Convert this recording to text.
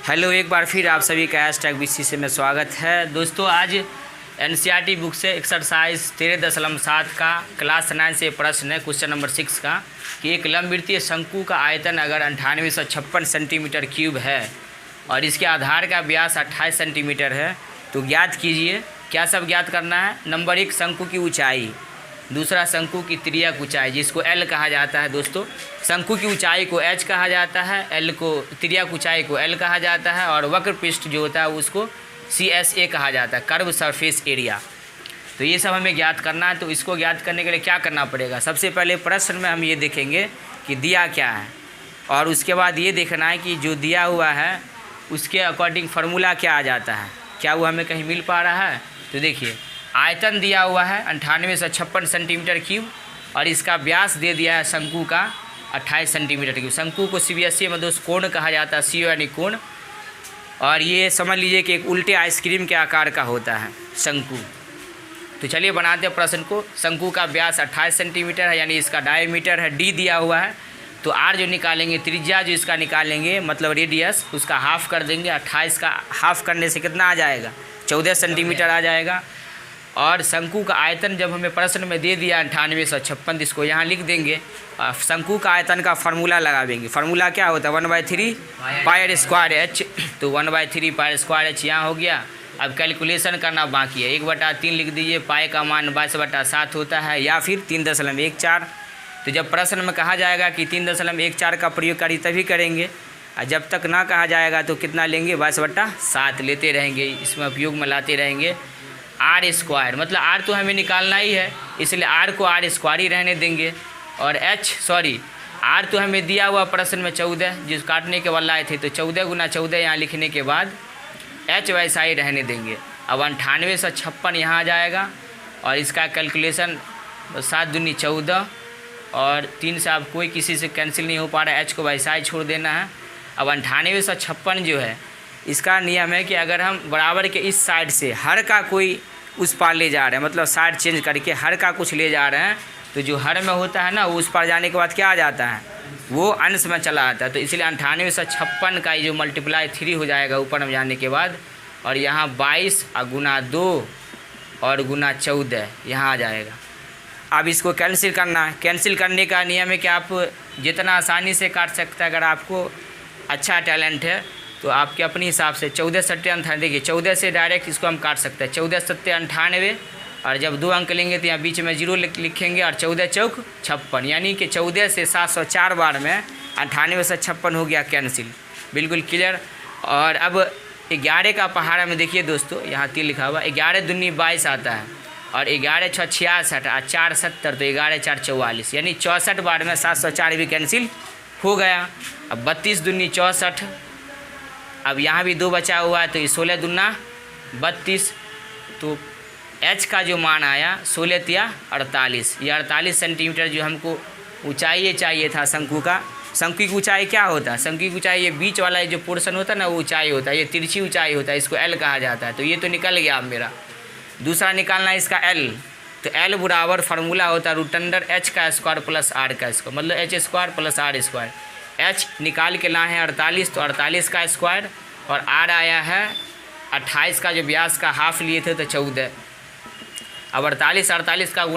Hello, एक बार फिर आप सभी का #BC से में स्वागत है। दोस्तों, आज NCERT बुक से एक्सरसाइज 13.7 का क्लास 9 से प्रश्न है, क्वेश्चन नंबर 6 का, कि एक लंबवृत्तीय शंकु का आयतन अगर 9856 सेंटीमीटर क्यूब है और इसके आधार का व्यास 28 सेंटीमीटर है तो ज्ञात कीजिए। क्या सब ज्ञात करना है? नंबर 1, शंकु की ऊंचाई। दूसरा, शंकु की तिर्यक ऊंचाई जिसको L कहा जाता है। दोस्तों, शंकु की ऊंचाई को H कहा जाता है, L को तिर्यक ऊंचाई को L कहा जाता है, और वक्र पृष्ठ जो होता है उसको CSA कहा जाता है, कर्व सरफेस एरिया। तो ये सब हमें ज्ञात करना है। तो इसको ज्ञात करने के लिए क्या करना पड़ेगा? सबसे पहले प्रश्न में हम ये देखेंगे कि दिया क्या है, और उसके बाद ये देखना है कि जो दिया हुआ है उसके अकॉर्डिंग फार्मूला क्या आ जाता है। क्या वो हमें कहीं मिल पा रहा है? तो देखिए, आयतन दिया हुआ है 9856 सेंटीमीटर क्यूब और इसका व्यास दे दिया है शंकु का 28 सेंटीमीटर क्यूब। शंकु को CBSE में दोस्त कोण कहा जाता है, CO यानी कोण। और ये समझ लीजिए कि एक उल्टे आइसक्रीम के आकार का होता है शंकु। तो चलिए बनाते हैं प्रश्न को। शंकु का व्यास 28 सेंटीमीटर है, यानी इसका डायमीटर है D दिया हुआ है। तो R जो निकालेंगे, त्रिज्या जो इसका निकालेंगे, मतलब रेडियस, उसका हाफ कर देंगे। 28 का हाफ करने से कितना आ जाएगा? 14 सेंटीमीटर आ जाएगा। और शंकु का आयतन जब हमें प्रश्न में दे दिया 9856, इसको यहाँ लिख देंगे। शंकु का आयतन का फार्मूला लगाएंगे। फार्मूला क्या होता है? 1/3 पाई स्क्वायर H। तो 1/3 पाई स्क्वायर H यहाँ हो गया। अब कैलकुलेशन करना बाकी है। 1/3 लिख दीजिए। पाई का मान 22/7 होता है, या फिर 3.14। तो जब प्रश्न में कहा जाएगा कि 3.14 का प्रयोगकारी तभी करेंगे, और जब तक ना कहा जाएगा तो कितना लेंगे? 22/7 लेते रहेंगे, इसमें उपयोग में लाते रहेंगे। R², मतलब R तो हमें निकालना ही है, इसलिए R को R² ही रहने देंगे। और R तो हमें दिया हुआ प्रश्न में 14, जिस काटने के वाला आए थे, तो 14 गुना 14 यहाँ लिखने के बाद H वैसा ही रहने देंगे। अब 9856 यहाँ आ जाएगा, और इसका कैलकुलेशन 7 दूनी 14, और 3 से अब कोई किसी से कैंसिल नहीं हो पा रहा है, H को वैसा ही छोड़ देना है। अब 9856 जो है, इसका नियम है कि अगर हम बराबर के इस साइड से हर का कोई उस पार ले जा रहे हैं, मतलब साइड चेंज करके हर का कुछ ले जा रहे हैं, तो जो हर में होता है ना, वो उस पार जाने के बाद क्या आ जाता है? वो अंश में चला आता है। तो इसलिए 9856 का जो मल्टीप्लाई 3 हो जाएगा ऊपर में जाने के बाद, और यहाँ 22 गुना 2 और गुना 14 यहाँ आ जाएगा। अब इसको कैंसिल करना है। कैंसिल करने का नियम है कि आप जितना आसानी से काट सकते हैं। अगर आपको अच्छा टैलेंट है तो आपके अपने हिसाब से 14 सत्ते 98, देखिए 14 से डायरेक्ट इसको हम काट सकते हैं। 14 सत्ते 98, और जब 2 अंक लेंगे तो यहाँ बीच में 0 लिखेंगे, और 14 चौक 56, यानी कि 14 से 704 बार में 9856 हो गया कैंसिल। बिल्कुल क्लियर। और अब 11 का पहाड़ा में देखिए दोस्तों, यहाँ 3 लिखा हुआ, 11 दूनी 22 आता है, और 11 6 66 और 4 70, तो 11 4 44, यानी 64 बार में 704 भी कैंसिल हो गया। अब 32 दूनी 64, अब यहाँ भी 2 बचा हुआ है, तो ये 16 दूना 32। तो H का जो मान आया 16 तिया 48, ये 48 सेंटीमीटर जो हमको ऊंचाई चाहिए था शंकु का। शंकु की ऊंचाई क्या होता है? शंकु की ऊंचाई ये बीच वाला जो पोर्शन होता है ना, वो ऊंचाई होता है, ये तिरछी ऊंचाई होता है, इसको L कहा जाता है। तो ये तो निकल गया अब मेरा। दूसरा निकालना है इसका L। तो L बराबर फार्मूला होता है √H का स्क्वायर प्लस R का स्क्वायर, मतलब H² प्लस R²। H निकाल के लाए हैं 48, तो 48 का स्क्वायर, और R आया है 28 का जो व्यास का हाफ लिए थे, तो 14। अब 48 का